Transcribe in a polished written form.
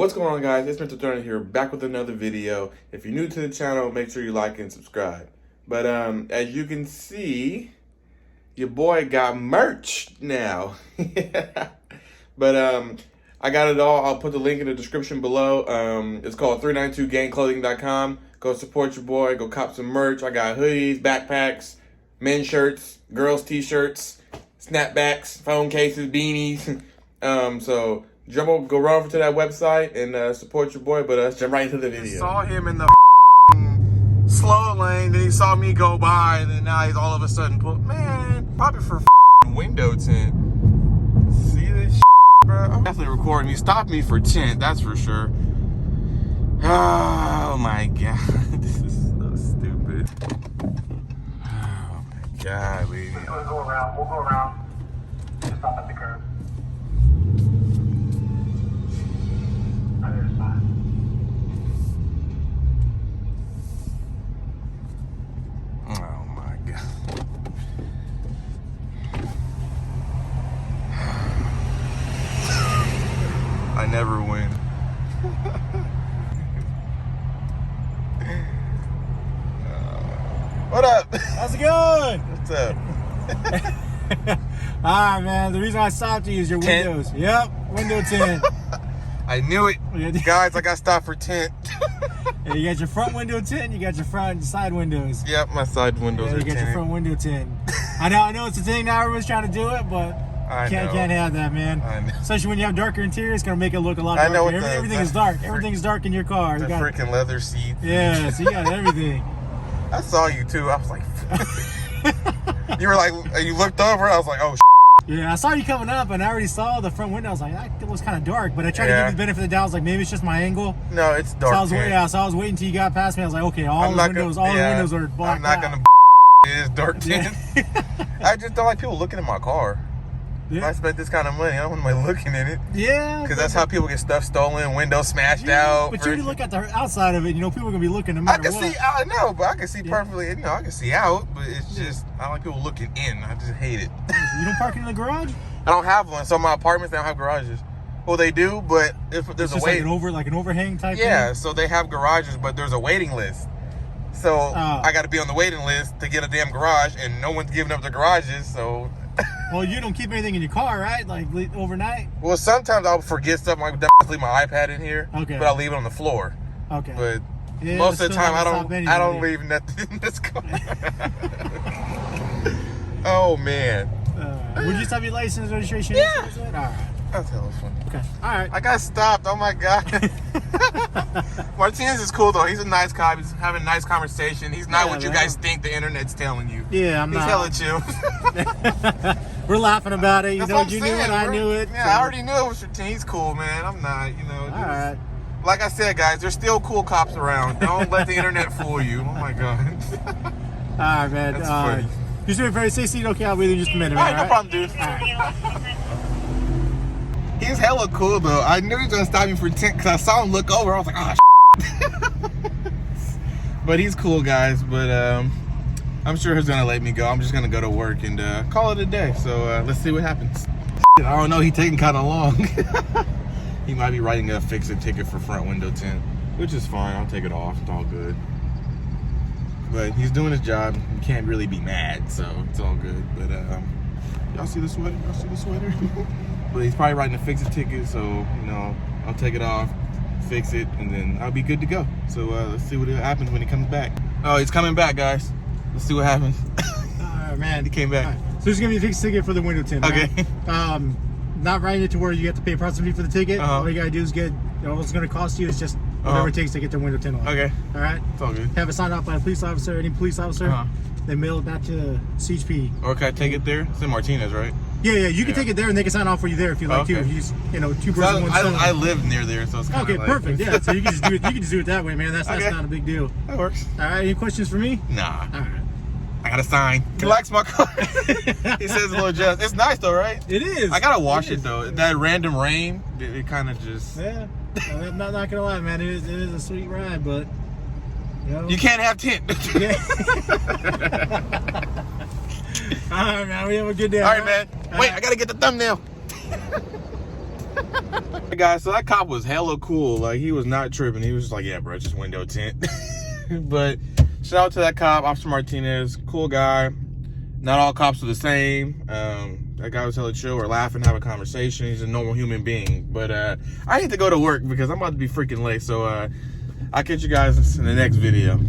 What's going on, guys? It's Mr. Turner here, back with another video. If you're new to the channel, make sure you like and subscribe. But as you can see, your boy got merch now. But I got it all. I'll put the link in the description below. It's called 392gangclothing.com. Go support your boy. Go cop some merch. I got hoodies, backpacks, men's shirts, girls' t-shirts, snapbacks, phone cases, beanies. So go run over to that website and support your boy. But let's jump right into the video. Saw him in the slow lane, then he saw me go by, and then now he's all of a sudden put, man, probably for window tint. See this bro? I'm definitely recording. He stopped me for tint, that's for sure. Oh my god, this is so stupid. Oh my god, baby. We'll go around. Just stop at the curb. Other side. Oh my god. I never win. What up? How's it going? What's up? Alright, man. The reason I stopped you is your Tint? windows. Yep, window tint. I knew it. Guys, I got stopped for tint. Yeah, you got your front window tint, you got your front and side windows. Yep, my side windows Yeah, are you got tinted. your front window tint. I know it's a thing now, everyone's trying to do it, but can't have that, man. I know. Especially when you have darker interior, it's gonna make it look a lot I darker. know what Everything is dark. Everything is dark in your car. The You got, freaking leather seats. yeah, so you got everything. I saw you too. I was like, you were like, you looked over. I was like, oh. Yeah, I saw you coming up, and I already saw the front window. I was like, that looks kind of dark, but I tried to give you the benefit of the doubt. I was like, maybe it's just my angle. No, it's dark. So I was waiting until you got past me. I was like, okay, all the windows are blacked I'm not out. gonna. It is dark tint. I just don't like people looking at my car. If I spent this kind of money, I don't want anybody looking in it. Yeah. Because that's how people get stuff stolen, windows smashed out. But you can look at the outside of it, you know, people are going to be looking no I matter can what. see, I know, but I can see perfectly, you know, I can see out, but it's just, I don't like people looking in. I just hate it. You don't park in the garage? I don't have one. So my apartments, they don't have garages. Well, they do, but if there's It's a just like an overhang type yeah, thing? so they have garages, but there's a waiting list. So I got to be on the waiting list to get a damn garage, and no one's giving up the garages, so... Well, you don't keep anything in your car, right? Like overnight? Well, sometimes I'll forget stuff. Like, leave my iPad in here, okay, but I'll leave it on the floor. Okay. But yeah, most of the time, I don't leave nothing in this car. Oh man. Would you just have your license, registration? Yeah. All right. That's hella funny. Okay. All right. I got stopped. Oh my god. Martinez is cool though. He's a nice guy. He's having a nice conversation. He's not what you guys think the internet's telling you. Yeah, I'm not. He's hella chill. We're laughing about it. You That's know, what I'm you saying, knew it, I bro. knew it. Yeah, so. I already knew it was your team. He's cool, man. I'm not, you know. All right. Like I said, guys, there's still cool cops around. Don't let the internet fool you. Oh my god. All right, man. That's funny. Just doing very safe. Okay, I'll be there in just a minute. All right, no problem, dude. He's hella cool though. I knew he was gonna stop me for tint because I saw him look over. I was like, oh, but he's cool, guys. But I'm sure he's gonna let me go. I'm just gonna go to work and call it a day. So let's see what happens. I don't know. He's taking kind of long. He might be writing a fix-it ticket for front window tint, which is fine. I'll take it off. It's all good. But he's doing his job. You can't really be mad, so it's all good. But y'all see the sweater? Y'all see the sweater? But he's probably writing a fix-it ticket, so you know, I'll take it off, fix it, and then I'll be good to go. So let's see what happens when he comes back. Oh, he's coming back, guys. Let's see what happens. All right, man. He came back. Right. So there's gonna be a fixed ticket for the window tint. Okay. Right? Not writing it to where you have to pay a processing fee for the ticket. All you gotta do is get. All it's gonna cost you is just whatever it takes to get the window tint on. Okay. All right. It's all good. Have it signed off by a police officer, any police officer. Then mail it back to CHP. Or can I take it there? It's in Martinez, right? Yeah, you can take it there and they can sign off for you there if you like to. If you just, two person, one stone. I live near there, so it's kind Okay, of like, perfect. Yeah, so you can just do it. You can just do it that way, man. That's not a big deal. That works. All right. Any questions for me? Nah. All right. I got a sign. He likes my car. He says a little just. It's nice though, right? It is. I gotta wash it though. That random rain, it kind of just. Yeah. I'm not gonna lie, man. It is a sweet ride, but you know. You can't have tint. Yeah. All right, man. We have a good day. All right, man. Wait, I gotta get the thumbnail. Hey guys, so that cop was hella cool. Like, he was not tripping. He was just like, yeah, bro, it's just window tint. But shout out to that cop, Officer Martinez. Cool guy. Not all cops are the same. That guy was hella chill. We're laughing, having a conversation. He's a normal human being. But I need to go to work because I'm about to be freaking late. So I'll catch you guys in the next video.